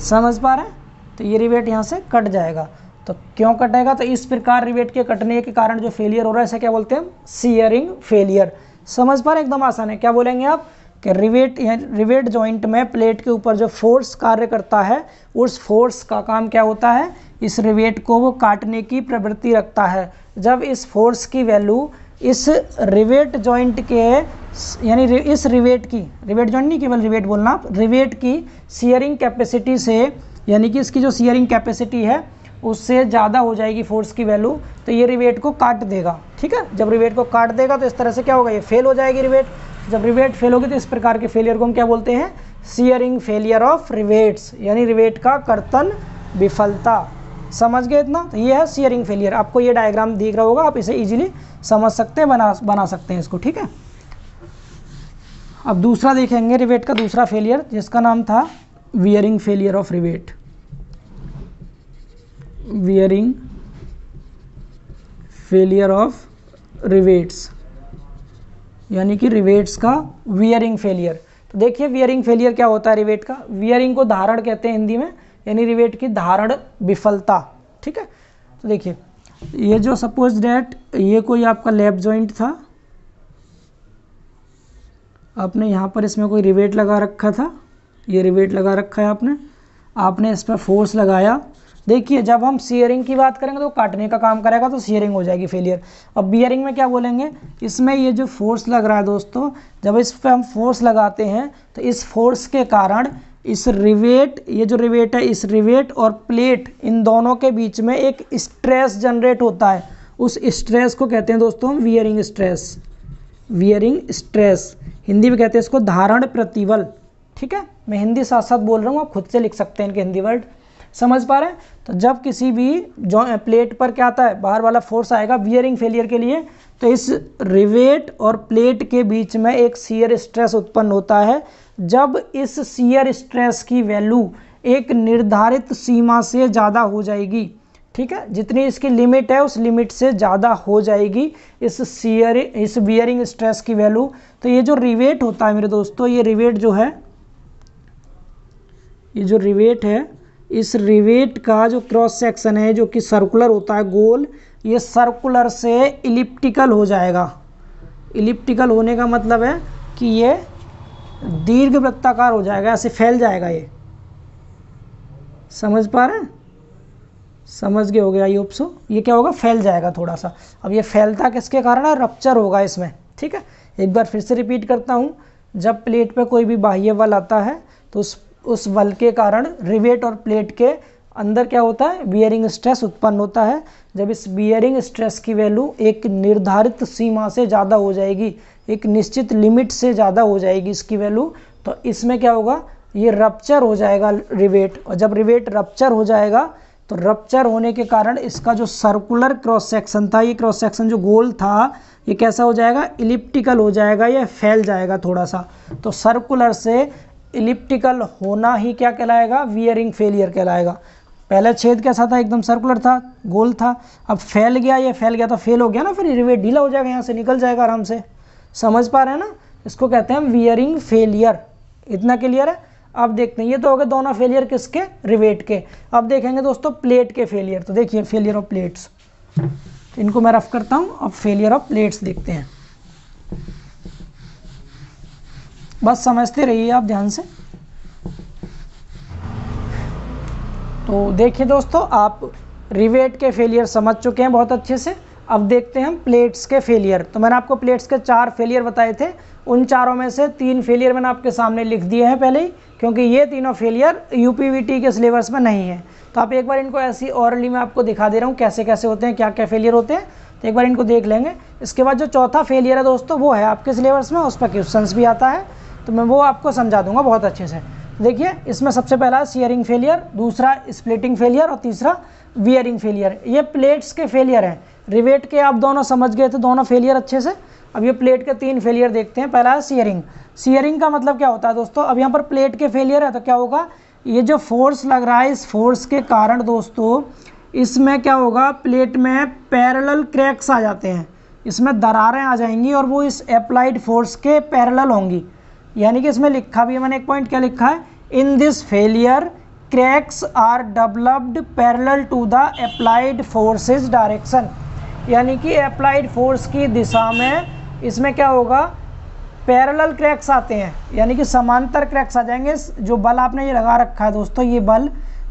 Speaker 2: समझ पा रहे हैं? तो ये रिवेट यहाँ से कट जाएगा। तो क्यों कटेगा? तो इस प्रकार रिवेट के कटने के कारण जो फेलियर हो रहा है इसे क्या बोलते हैं? Shearing failure. समझ पा रहे हैं? एकदम आसान है। क्या बोलेंगे आप कि रिवेट जॉइंट में प्लेट के ऊपर जो फोर्स कार्य करता है उस फोर्स का काम क्या होता है? इस रिवेट को वो काटने की प्रवृत्ति रखता है। जब इस फोर्स की वैल्यू इस रिवेट जॉइंट के यानी इस रिवेट जॉइंट नहीं, केवल रिवेट बोलना आप, रिवेट की शियरिंग कैपेसिटी से, यानी कि इसकी जो शियरिंग कैपेसिटी है उससे ज़्यादा हो जाएगी फोर्स की वैल्यू, तो ये रिवेट को काट देगा। ठीक है, जब रिवेट को काट देगा तो इस तरह से क्या होगा? ये फेल हो जाएगी रिवेट। जब रिवेट फेल होगी तो इस प्रकार के फेलियर को हम क्या बोलते हैं? शियरिंग फेलियर ऑफ रिवेट्स, यानी रिवेट का कर्तन विफलता। समझ गए इतना? तो ये है शियरिंग फेलियर। आपको ये डायग्राम दिख रहा होगा, आप इसे इजीली समझ सकते हैं, बना सकते हैं इसको। ठीक है, अब दूसरा देखेंगे रिवेट का दूसरा फेलियर, जिसका नाम था wearing failure of rivet. Wearing failure of rivets, यानी कि रिवेट्स का वियरिंग फेलियर। तो देखिए वियरिंग फेलियर क्या होता है रिवेट का? वियरिंग को धारण कहते हैं हिंदी में, यानी रिवेट की धारण विफलता। ठीक है, तो देखिए ये जो सपोज डैट ये कोई आपका लैप जॉइंट था, आपने यहाँ पर इसमें कोई रिवेट लगा रखा था, ये रिवेट लगा रखा है आपने इस पर फोर्स लगाया। देखिए जब हम शियरिंग की बात करेंगे तो काटने का काम करेगा, तो शियरिंग हो जाएगी फेलियर। अब बियरिंग में क्या बोलेंगे? इसमें ये जो फोर्स लग रहा है दोस्तों, जब इस पर हम फोर्स लगाते हैं तो इस फोर्स के कारण इस रिवेट, ये जो रिवेट है, इस रिवेट और प्लेट इन दोनों के बीच में एक स्ट्रेस जनरेट होता है। उस स्ट्रेस को कहते हैं दोस्तों हम wearing stress. Wearing stress Hindi में कहते हैं इसको धारण प्रतिबल। ठीक है, मैं हिंदी साथ साथ बोल रहा हूँ, आप खुद से लिख सकते हैं इनके हिंदी वर्ड। समझ पा रहे हैं? तो जब किसी भी जो प्लेट पर क्या आता है, बाहर वाला फोर्स आएगा वियरिंग फेलियर के लिए, तो इस रिवेट और प्लेट के बीच में एक शियर स्ट्रेस उत्पन्न होता है। जब इस शियर स्ट्रेस की वैल्यू एक निर्धारित सीमा से ज़्यादा हो जाएगी, ठीक है, जितनी इसकी लिमिट है उस लिमिट से ज़्यादा हो जाएगी इस बियरिंग स्ट्रेस की वैल्यू, तो ये जो रिवेट होता है मेरे दोस्तों, ये रिवेट जो है, ये जो रिवेट है, इस रिवेट का जो क्रॉस सेक्शन है जो कि सर्कुलर होता है, गोल, ये सर्कुलर से इलिप्टिकल हो जाएगा। इलिप्टिकल होने का मतलब है कि ये दीर्घ वृत्ताकार हो जाएगा, ऐसे फैल जाएगा ये। समझ पा रहे हैं? समझ गए हो गया? I hope so. ये क्या होगा? फैल जाएगा थोड़ा सा। अब ये फैलता किसके कारण है? रप्चर होगा इसमें। ठीक है, एक बार फिर से रिपीट करता हूँ। जब प्लेट पे कोई भी बाह्य बल आता है तो उस बल के कारण रिवेट और प्लेट के अंदर क्या होता है? बियरिंग स्ट्रेस उत्पन्न होता है। जब इस बियरिंग स्ट्रेस की वैल्यू एक निर्धारित सीमा से ज़्यादा हो जाएगी, एक निश्चित लिमिट से ज़्यादा हो जाएगी इसकी वैल्यू, तो इसमें क्या होगा? ये रप्चर हो जाएगा रिवेट। और जब रिवेट रप्चर हो जाएगा तो रप्चर होने के कारण इसका जो सर्कुलर क्रॉस सेक्शन था, ये क्रॉस सेक्शन जो गोल था, ये कैसा हो जाएगा? इलिप्टिकल हो जाएगा, ये फैल जाएगा थोड़ा सा। तो सर्कुलर से इलिप्टिकल होना ही क्या कहलाएगा? वियरिंग फेलियर कहलाएगा। पहला छेद कैसा था? एकदम सर्कुलर था, गोल था। अब फैल गया, ये फैल गया तो फेल हो गया ना, फिर रिवेट ढीला हो जाएगा, यहाँ से निकल जाएगा आराम से। समझ पा रहे हैं ना? इसको कहते हैं वियरिंग फेलियर। इतना क्लियर है? अब देखते हैं, ये तो हो गए दोनों फेलियर किसके? रिवेट के। अब देखेंगे दोस्तों प्लेट के फेलियर। तो देखिए फेलियर ऑफ प्लेट्स, इनको मैं रफ करता हूँ। अब फेलियर ऑफ प्लेट्स देखते हैं, बस समझते रहिए आप ध्यान से। तो देखिए दोस्तों, आप रिवेट के फेलियर समझ चुके हैं बहुत अच्छे से। अब देखते हैं हम प्लेट्स के फेलियर। तो मैंने आपको प्लेट्स के 4 फेलियर बताए थे, उन चारों में से 3 फेलियर मैंने आपके सामने लिख दिए हैं पहले ही, क्योंकि ये तीनों फेलियर यूपीवीटी के सिलेबस में नहीं है। तो आप एक बार इनको ऐसी ऑरली में आपको दिखा दे रहा हूँ कैसे कैसे होते हैं, क्या क्या फेलियर होते हैं, तो एक बार इनको देख लेंगे। इसके बाद जो चौथा फेलियर है दोस्तों, वो है आपके सिलेबस में, उस पर क्वेश्चंस भी आता है, तो मैं वो आपको समझा दूंगा बहुत अच्छे से। देखिए इसमें सबसे पहला शियरिंग फेलियर, दूसरा स्प्लिटिंग फेलियर और तीसरा वियरिंग फेलियर। ये प्लेट्स के फेलियर हैं। रिवेट के आप दोनों समझ गए थे, दोनों फेलियर अच्छे से। अब ये प्लेट के 3 फेलियर देखते हैं। पहला है शियरिंग। शियरिंग का मतलब क्या होता है दोस्तों? अब यहाँ पर प्लेट के फेलियर है तो क्या होगा? ये जो फोर्स लग रहा है, इस फोर्स के कारण दोस्तों इसमें क्या होगा? प्लेट में पैरेलल क्रैक्स आ जाते हैं। इसमें दरारें आ जाएंगी और वो इस अप्लाइड फोर्स के पैरेलल होंगी। यानी कि इसमें लिखा भी है मैंने एक पॉइंट, क्या लिखा है, in this failure cracks are developed parallel to the applied forces direction. यानी कि अप्लाइड फोर्स की दिशा में इसमें क्या होगा, पैरेलल क्रैक्स आते हैं, यानी कि समांतर क्रैक्स आ जाएंगे। जो बल आपने ये लगा रखा है दोस्तों, ये बल,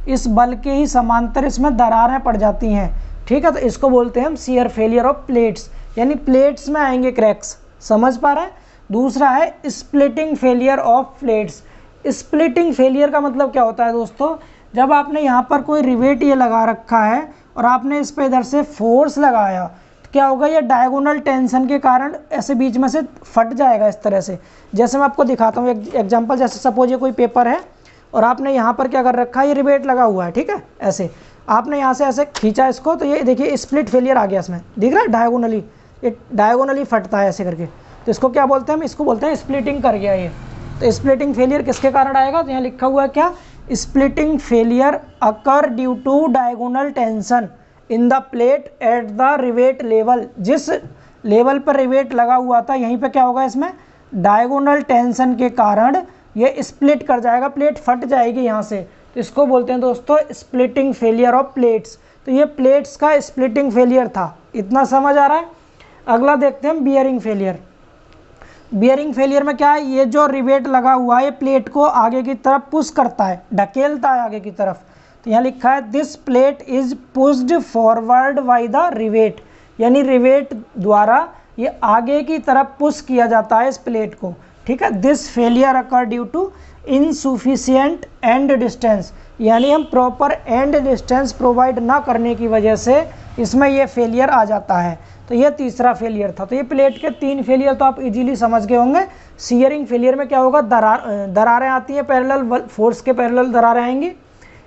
Speaker 2: इस बल के ही समांतर इसमें दरारें पड़ जाती हैं। ठीक है, तो इसको बोलते हैं हम शियर फेलियर ऑफ प्लेट्स, यानी प्लेट्स में आएंगे क्रैक्स। समझ पा रहे हैं। दूसरा है splitting failure of plates. Splitting failure का मतलब क्या होता है दोस्तों, जब आपने यहाँ पर कोई रिवेट ये लगा रखा है और आपने इस पर इधर से फोर्स लगाया, तो क्या होगा, ये डायगोनल टेंशन के कारण ऐसे बीच में से फट जाएगा इस तरह से। जैसे मैं आपको दिखाता हूँ एक एग्जांपल, जैसे सपोज ये कोई पेपर है और आपने यहाँ पर क्या कर रखा है, ये रिवेट लगा हुआ है, ठीक है, ऐसे आपने यहाँ से ऐसे खींचा इसको, तो ये देखिए स्प्लिट फेलियर आ गया इसमें, दिख रहा है, डायगोनली, ये डायगोनली फटता है ऐसे करके। तो इसको क्या बोलते हैं हम, इसको बोलते हैं स्प्लिटिंग कर गया ये। तो स्प्लिटिंग फेलियर किसके कारण आएगा, तो यहाँ लिखा हुआ है क्या, splitting failure occur due to diagonal tension in the plate at the rivet level. जिस लेवल पर रिवेट लगा हुआ था यहीं पे क्या होगा, इसमें डायगोनल टेंशन के कारण ये स्प्लिट कर जाएगा, प्लेट फट जाएगी यहाँ से। तो इसको बोलते हैं दोस्तों स्प्लिटिंग फेलियर ऑफ प्लेट्स। तो ये प्लेट्स का स्प्लिटिंग फेलियर था, इतना समझ आ रहा है। अगला देखते हैं बियरिंग फेलियर। बियरिंग फेलियर में क्या है, ये जो रिवेट लगा हुआ है ये प्लेट को आगे की तरफ पुश करता है, ढकेलता है आगे की तरफ। तो यहाँ लिखा है this plate is pushed forward by the rivet, यानी रिवेट द्वारा ये आगे की तरफ पुश किया जाता है इस प्लेट को। ठीक है, this failure occur due to insufficient end distance, यानी हम प्रॉपर एंड डिस्टेंस प्रोवाइड ना करने की वजह से इसमें ये फेलियर आ जाता है। तो ये तीसरा फेलियर था। तो ये प्लेट के 3 फेलियर तो आप इजीली समझ गए होंगे। शियरिंग फेलियर में क्या होगा, दरारें आती हैं, पैरेलल फोर्स के पैरेलल दरारें आएंगी।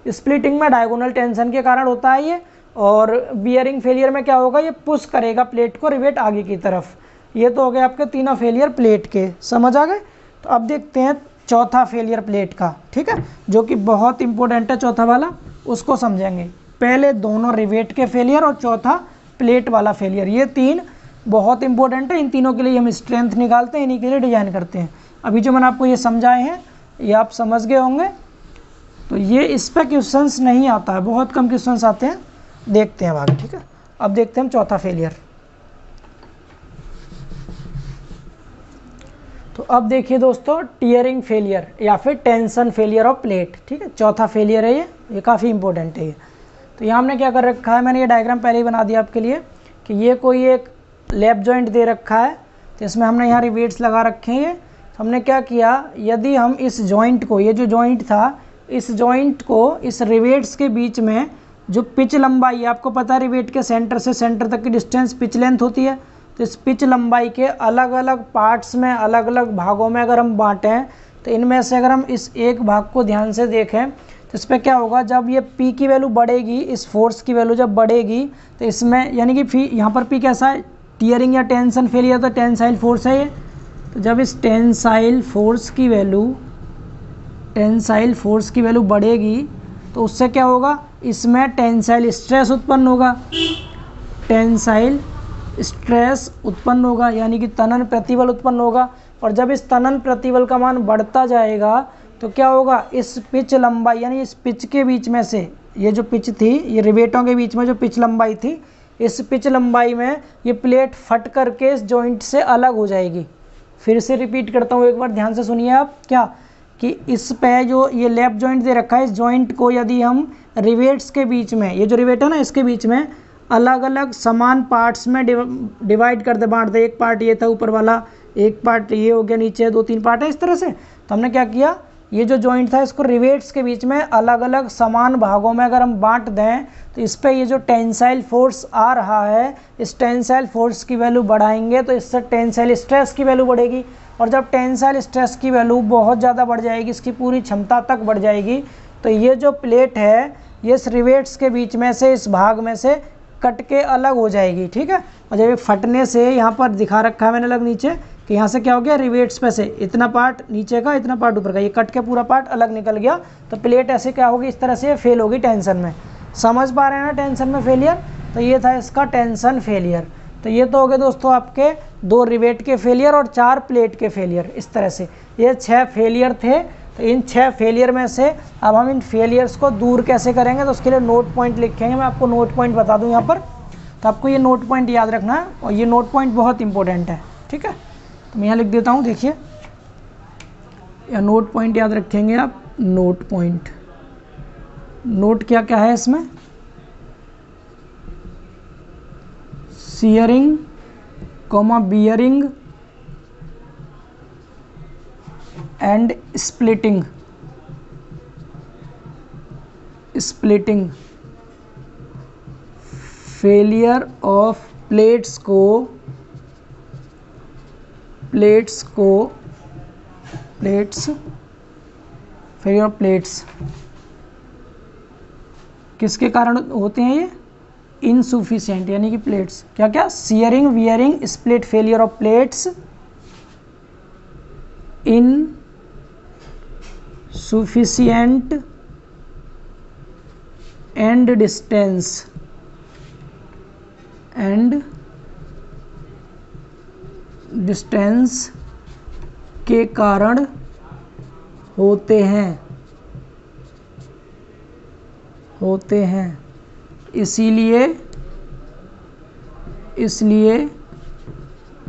Speaker 2: स्प्लिटिंग में डायगोनल टेंशन के कारण होता है ये। और बियरिंग फेलियर में क्या होगा, ये पुश करेगा प्लेट को रिवेट आगे की तरफ। ये तो हो गए आपके तीनों फेलियर प्लेट के, समझ आ गए। तो अब देखते हैं चौथा फेलियर प्लेट का, ठीक है, जो कि बहुत इंपॉर्टेंट है चौथा वाला, उसको समझेंगे। पहले दोनों रिवेट के फेलियर और चौथा प्लेट वाला फेलियर, ये 3 बहुत इंपॉर्टेंट है। इन तीनों के लिए हम स्ट्रेंथ निकालते हैं, इन्हीं के लिए डिजाइन करते हैं। अभी जो मैंने आपको ये समझाए हैं ये आप समझ गए होंगे। तो ये इस पर क्वेश्चंस नहीं आता है, बहुत कम क्वेश्चंस आते हैं। देखते हैं अब आगे, ठीक है। अब देखते हैं हम चौथा फेलियर। तो अब देखिए दोस्तों, टीयरिंग फेलियर या फिर टेंशन फेलियर ऑफ प्लेट, ठीक है, चौथा फेलियर है ये काफ़ी इंपॉर्टेंट है ये। तो यहाँ हमने क्या कर रखा है, मैंने ये डायग्राम पहले ही बना दिया आपके लिए कि ये कोई एक लैप जॉइंट दे रखा है, तो इसमें हमने यहाँ रिवेट्स लगा रखे हैं। तो हमने क्या किया, यदि हम इस जॉइंट को, ये जो जॉइंट था, इस जॉइंट को इस रिवेट्स के बीच में जो पिच लंबाई, आपको पता है रिवेट के सेंटर से सेंटर तक की डिस्टेंस पिच लेंथ होती है। तो इस पिच लंबाई के अलग अलग पार्ट्स में, अलग अलग भागों में अगर हम बांटें, तो इनमें से अगर हम इस एक भाग को ध्यान से देखें तो इस पर क्या होगा, जब ये P की वैल्यू बढ़ेगी, इस फोर्स की वैल्यू जब बढ़ेगी, तो इसमें यानी कि यहाँ पर P कैसा है, टीयरिंग या टेंशन फेलियर, तो टेंसाइल फोर्स है ये। तो जब इस टेंसाइल फोर्स की वैल्यू बढ़ेगी तो उससे क्या होगा, इसमें टेंसाइल स्ट्रेस उत्पन्न होगा, टेंसाइल स्ट्रेस उत्पन्न होगा, यानी कि तनन प्रतिबल उत्पन्न होगा। और जब इस तनन प्रतिबल का मान बढ़ता जाएगा तो क्या होगा, इस पिच लंबाई, यानी इस पिच के बीच में से, ये जो पिच थी, ये रिवेटों के बीच में जो पिच लंबाई थी, इस पिच लंबाई में ये प्लेट फट करके इस जॉइंट से अलग हो जाएगी। फिर से रिपीट करता हूँ, एक बार ध्यान से सुनिए आप, क्या कि इस पे जो ये लैप जॉइंट दे रखा है, इस जॉइंट को यदि हम रिवेट्स के बीच में, ये जो रिवेट है ना, इसके बीच में अलग अलग समान पार्ट्स में डिवाइड कर दे, बांट दे। एक पार्ट ये था ऊपर वाला, एक पार्ट ये हो गया नीचे, 2-3 पार्ट है इस तरह से। तो हमने क्या किया, ये जो जॉइंट था इसको रिवेट्स के बीच में अलग अलग समान भागों में अगर हम बांट दें, तो इस पर ये जो टेंसाइल फोर्स आ रहा है, इस टेंसाइल फोर्स की वैल्यू बढ़ाएंगे तो इससे टेंसाइल स्ट्रेस की वैल्यू बढ़ेगी। और जब टेंसाइल स्ट्रेस की वैल्यू बहुत ज़्यादा बढ़ जाएगी, इसकी पूरी क्षमता तक बढ़ जाएगी, तो ये जो प्लेट है ये इस रिवेट्स के बीच में से, इस भाग में से कट के अलग हो जाएगी, ठीक है। और जब ये फटने से, यहाँ पर दिखा रखा है मैंने अलग नीचे, कि यहाँ से क्या हो गया, रिवेट्स पे से इतना पार्ट नीचे का, इतना पार्ट ऊपर का, ये कट के पूरा पार्ट अलग निकल गया। तो प्लेट ऐसे क्या होगी, इस तरह से फेल होगी टेंशन में। समझ पा रहे हैं ना टेंशन में फेलियर। तो ये था इसका टेंशन फेलियर। तो ये तो हो गए दोस्तों आपके 2 रिवेट के फेलियर और 4 प्लेट के फेलियर। इस तरह से ये 6 फेलियर थे। तो इन 6 फेलियर में से अब हम इन फेलियर्स को दूर कैसे करेंगे, तो उसके लिए नोट पॉइंट लिखेंगे। मैं आपको नोट पॉइंट बता दूं यहाँ पर, तो आपको ये नोट पॉइंट याद रखना है और ये नोट पॉइंट बहुत इंपॉर्टेंट है। ठीक है, तो मैं यहाँ लिख देता हूँ, देखिए या नोट पॉइंट याद रखेंगे आप। नोट पॉइंट, नोट क्या क्या है इसमें, shearing, bearing and splitting. Failure of plates failure of plates किसके कारण होते हैं ये, इनसुफिशिएंट, यानी कि प्लेट्स क्या क्या, shearing, wearing, split, failure of plates, insufficient end distance के कारण होते हैं इसीलिए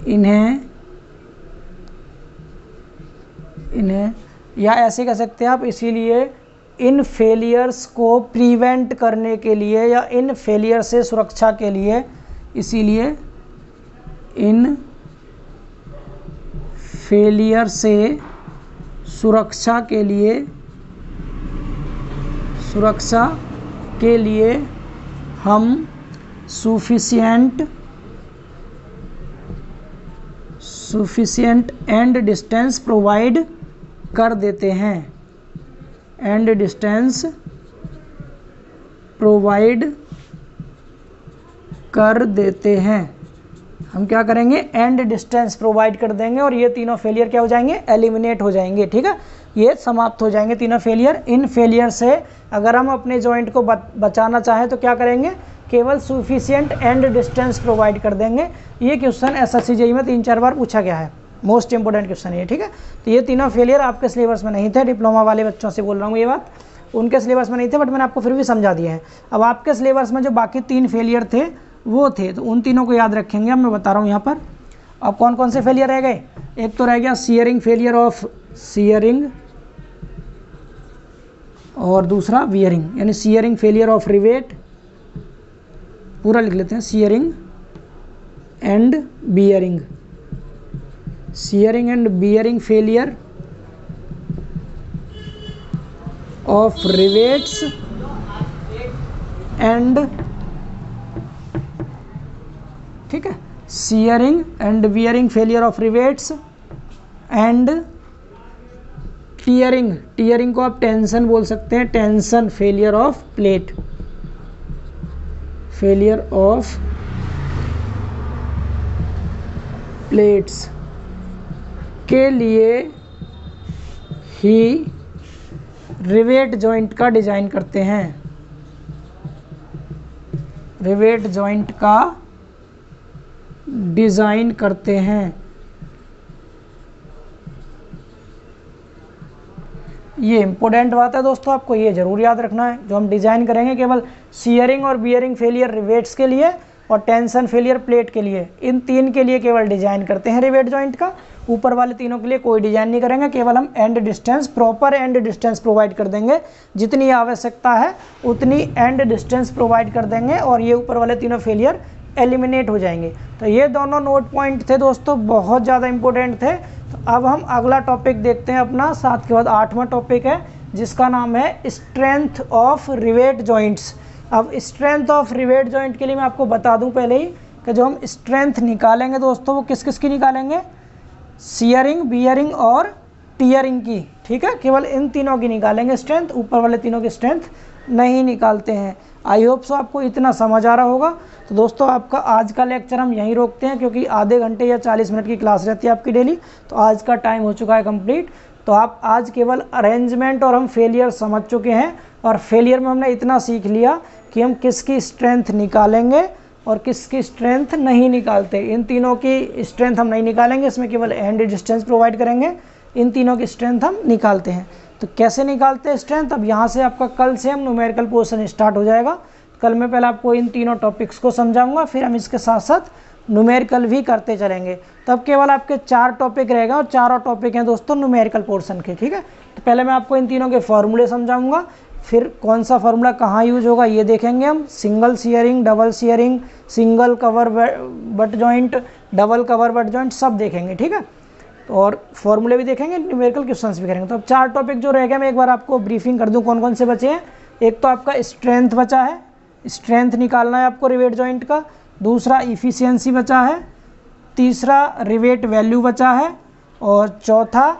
Speaker 2: इन्हें या ऐसे कह सकते हैं आप, इसीलिए इन फेलियर्स को प्रिवेंट करने के लिए या इन फेलियर से सुरक्षा के लिए, इसीलिए इन फेलियर से सुरक्षा के लिए हम सफिशिएंट एंड डिस्टेंस प्रोवाइड कर देते हैं। हम क्या करेंगे, एंड डिस्टेंस प्रोवाइड कर देंगे और ये तीनों फेलियर क्या हो जाएंगे, एलिमिनेट हो जाएंगे। ठीक है, ये समाप्त हो जाएंगे तीनों फेलियर। इन फेलियर से अगर हम अपने जॉइंट को बचाना चाहें तो क्या करेंगे, केवल सफिशिएंट एंड डिस्टेंस प्रोवाइड कर देंगे। ये क्वेश्चन एसएससी जेईई में 3-4 बार पूछा गया है, मोस्ट इंपोर्टेंट क्वेश्चन है। ठीक है, तो ये तीनों फेलियर आपके सिलेबस में नहीं थे, डिप्लोमा वाले बच्चों से बोल रहा हूँ ये बात, उनके सिलेबस में नहीं थे, बट मैंने आपको फिर भी समझा दिया है। अब आपके सिलेबस में जो बाकी 3 फेलियर थे वो थे, तो उन तीनों को याद रखेंगे। अब मैं बता रहा हूँ यहाँ पर अब कौन कौन से फेलियर रह गए। एक तो रह गया शियरिंग, फेलियर ऑफ शियरिंग, और दूसरा वियरिंग, यानी शियरिंग फेलियर ऑफ रिवेट, पूरा लिख लेते हैं, shearing and bearing, failure of rivets and, ठीक है, shearing and bearing failure of rivets and tearing को आप टेंशन बोल सकते हैं, tension failure of plate, failure of plates के लिए ही रिवेट जॉइंट का डिजाइन करते हैं, रिवेट जॉइंट का डिजाइन करते हैं। ये इंपॉर्टेंट बात है दोस्तों, आपको ये जरूर याद रखना है। जो हम डिजाइन करेंगे केवल शियरिंग और बियरिंग फेलियर रिवेट्स के लिए और टेंशन फेलियर प्लेट के लिए, इन 3 के लिए केवल डिजाइन करते हैं रिवेट जॉइंट का। ऊपर वाले तीनों के लिए कोई डिजाइन नहीं करेंगे, केवल हम and distance, proper and distance provide कर देंगे, जितनी आवश्यकता है उतनी एंड डिस्टेंस प्रोवाइड कर देंगे और ये ऊपर वाले तीनों फेलियर एलिमिनेट हो जाएंगे। तो ये दोनों नोट पॉइंट थे दोस्तों, बहुत ज़्यादा इंपॉर्टेंट थे। तो अब हम अगला टॉपिक देखते हैं अपना, 7 के बाद 8वां टॉपिक है जिसका नाम है स्ट्रेंथ ऑफ रिवेट जॉइंट्स। अब स्ट्रेंथ ऑफ रिवेट जॉइंट के लिए मैं आपको बता दूं पहले ही कि जो हम स्ट्रेंथ निकालेंगे दोस्तों वो किस किस की निकालेंगे, शियरिंग, बियरिंग और टीयरिंग की। ठीक है, केवल इन तीनों की निकालेंगे स्ट्रेंथ, ऊपर वाले तीनों की स्ट्रेंथ नहीं निकालते हैं। आई होप सो आपको इतना समझ आ रहा होगा। तो दोस्तों आपका आज का लेक्चर हम यहीं रोकते हैं, क्योंकि आधे घंटे या 40 मिनट की क्लास रहती है आपकी डेली। तो आज का टाइम हो चुका है कंप्लीट। तो आप आज केवल अरेंजमेंट और हम फेलियर समझ चुके हैं, और फेलियर में हमने इतना सीख लिया कि हम किसकी स्ट्रेंथ निकालेंगे और किसकी स्ट्रेंथ नहीं निकालते। इन तीनों की स्ट्रेंथ हम नहीं निकालेंगे, इसमें केवल एंड डिस्टेंस प्रोवाइड करेंगे। इन तीनों की स्ट्रेंथ हम निकालते हैं। तो कैसे निकालते हैं स्ट्रेंथ, अब यहाँ से आपका कल से हम न्यूमेरिकल पोर्शन स्टार्ट हो जाएगा। कल मैं पहले आपको इन तीनों टॉपिक्स को समझाऊंगा, फिर हम इसके साथ साथ न्यूमेरिकल भी करते चलेंगे। तब केवल आपके 4 टॉपिक रहेगा और चारों टॉपिक हैं दोस्तों न्यूमेरिकल पोर्शन के, ठीक है। तो पहले मैं आपको इन तीनों के फॉर्मूले समझाऊंगा, फिर कौन सा फार्मूला कहाँ यूज होगा ये देखेंगे हम। Single shearing, double shearing, single cover butt joint, double cover butt joint, सब देखेंगे, ठीक है। तो और फॉर्मूले भी देखेंगे, न्यूमेरिकल क्वेश्चंस भी करेंगे। तो अब 4 टॉपिक जो रह गए मैं एक बार आपको ब्रीफिंग कर दूं कौन कौन से बचे हैं। एक तो आपका स्ट्रेंथ बचा है, स्ट्रेंथ निकालना है आपको रिवेट जॉइंट का। दूसरा इफ़िशियंसी बचा है। तीसरा रिवेट वैल्यू बचा है। और चौथा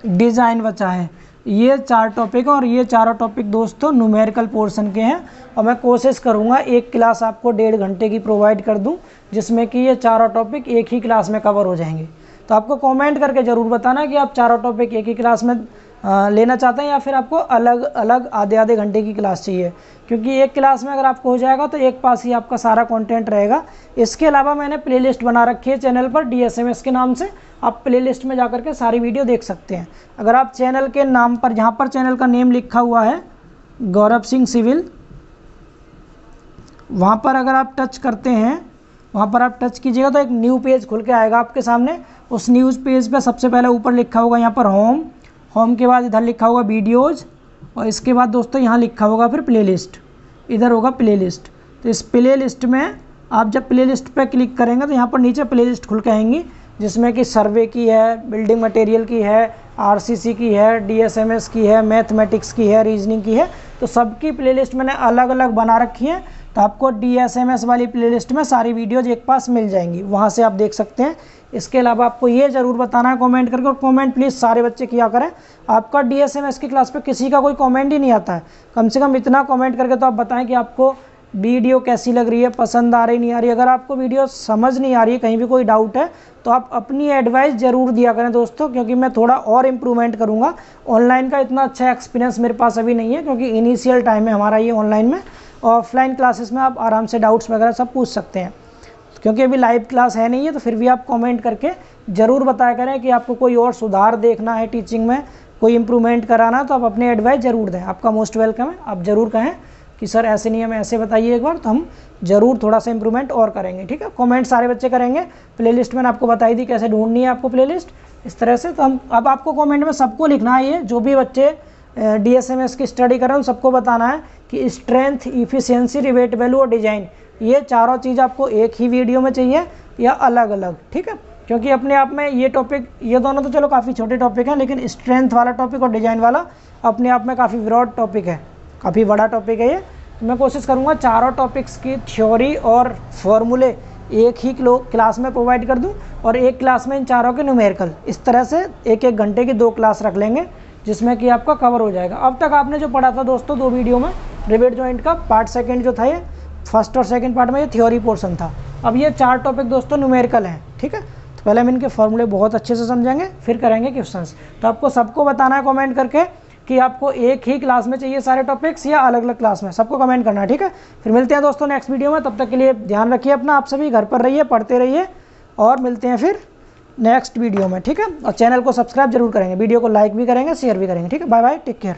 Speaker 2: डिज़ाइन बचा है। ये 4 टॉपिक और ये चारों टॉपिक दोस्तों न्यूमेरिकल पोर्शन के हैं। और मैं कोशिश करूँगा एक क्लास आपको 1.5 घंटे की प्रोवाइड कर दूँ, जिसमें कि ये चारों टॉपिक एक ही क्लास में कवर हो जाएंगे। तो आपको कमेंट करके ज़रूर बताना कि आप चारों टॉपिक एक ही क्लास में लेना चाहते हैं या फिर आपको अलग अलग आधे आधे घंटे की क्लास चाहिए। क्योंकि एक क्लास में अगर आपको हो जाएगा तो एक पास ही आपका सारा कंटेंट रहेगा। इसके अलावा मैंने प्लेलिस्ट बना रखी है चैनल पर DSMS के नाम से, आप प्लेलिस्ट में जाकर के सारी वीडियो देख सकते हैं। अगर आप चैनल के नाम पर, जहाँ पर चैनल का नेम लिखा हुआ है गौरव सिंह सिविल, वहाँ पर अगर आप टच करते हैं, वहाँ पर आप टच कीजिएगा तो एक न्यू पेज खुल के आएगा आपके सामने। उस न्यूज़ पेज पे सबसे पहले ऊपर लिखा होगा यहाँ पर होम, होम के बाद इधर लिखा होगा वीडियोज़, और इसके बाद दोस्तों यहाँ लिखा होगा फिर प्लेलिस्ट, इधर होगा प्लेलिस्ट। तो इस प्लेलिस्ट में आप जब प्लेलिस्ट पे क्लिक करेंगे तो यहाँ पर नीचे प्लेलिस्ट खुल के आएंगी, जिसमें कि सर्वे की है, बिल्डिंग मटेरियल की है, RCC की है, DSMS की है, मैथमेटिक्स की है, रीजनिंग की है। तो सबकी प्लेलिस्ट मैंने अलग अलग बना रखी है। तो आपको DSMS वाली प्लेलिस्ट में सारी वीडियोज एक पास मिल जाएंगी, वहाँ से आप देख सकते हैं। इसके अलावा आपको ये ज़रूर बताना है कमेंट करके, और कमेंट प्लीज़ सारे बच्चे किया करें। आपका DSMS की क्लास पे किसी का कोई कमेंट ही नहीं आता है, कम से कम इतना कमेंट करके तो आप बताएं कि आपको वीडियो कैसी लग रही है, पसंद आ रही नहीं आ रही। अगर आपको वीडियो समझ नहीं आ रही है, कहीं भी कोई डाउट है, तो आप अपनी एडवाइस ज़रूर दिया करें दोस्तों, क्योंकि मैं थोड़ा और इम्प्रूवमेंट करूँगा। ऑनलाइन का इतना अच्छा एक्सपीरियंस मेरे पास अभी नहीं है, क्योंकि इनिशियल टाइम है हमारा ये ऑनलाइन में। ऑफलाइन क्लासेस में आप आराम से डाउट्स वगैरह सब पूछ सकते हैं, क्योंकि अभी लाइव क्लास है नहीं है। तो फिर भी आप कमेंट करके ज़रूर बताया करें कि आपको कोई और सुधार देखना है टीचिंग में, कोई इम्प्रूवमेंट कराना, तो आप अपनी एडवाइस ज़रूर दें। आपका मोस्ट वेलकम है। आप ज़रूर कहें कि सर ऐसे नहीं, हमें ऐसे बताइए एक बार, तो हम ज़रूर थोड़ा सा इम्प्रूवमेंट और करेंगे, ठीक है। कमेंट सारे बच्चे करेंगे। प्लेलिस्ट मैंने आपको बताई दी कैसे ढूंढनी है आपको प्लेलिस्ट, इस तरह से। तो हम अब आपको कमेंट में सबको लिखना है, ये जो भी बच्चे DSMS की स्टडी कर रहे हैं उन सबको बताना है कि स्ट्रेंथ, इफिशियंसी, रिवेट वैल्यू और डिज़ाइन, ये चारों चीज़ आपको एक ही वीडियो में चाहिए या अलग अलग, ठीक है। क्योंकि अपने आप में ये टॉपिक, ये दोनों तो चलो काफ़ी छोटे टॉपिक हैं, लेकिन स्ट्रेंथ वाला टॉपिक और डिज़ाइन वाला अपने आप में काफ़ी ब्रॉड टॉपिक है, काफ़ी बड़ा टॉपिक है ये। तो मैं कोशिश करूँगा चारों टॉपिक्स की थ्योरी और फॉर्मूले एक ही क्लास में प्रोवाइड कर दूँ, और एक क्लास में इन चारों के न्यूमेरिकल। इस तरह से एक एक घंटे की 2 क्लास रख लेंगे, जिसमें कि आपका कवर हो जाएगा। अब तक आपने जो पढ़ा था दोस्तों 2 वीडियो में, रिवेट जॉइंट का पार्ट 2 जो था, ये फर्स्ट और सेकंड पार्ट में ये थ्योरी पोर्शन था। अब ये 4 टॉपिक दोस्तों न्यूमेरिकल हैं, ठीक है। तो पहले हम इनके फॉर्मूले बहुत अच्छे से समझेंगे, फिर करेंगे क्वेश्चंस। तो आपको सबको बताना है कमेंट करके कि आपको एक ही क्लास में चाहिए सारे टॉपिक्स या अलग अलग क्लास में, सबको कमेंट करना है, ठीक है। फिर मिलते हैं दोस्तों नेक्स्ट वीडियो में। तब तक के लिए ध्यान रखिए अपना, आप सभी घर पर रहिए, पढ़ते रहिए, और मिलते हैं फिर नेक्स्ट वीडियो में, ठीक है। और चैनल को सब्सक्राइब जरूर करेंगे, वीडियो को लाइक भी करेंगे, शेयर भी करेंगे, ठीक है। Bye bye, take care.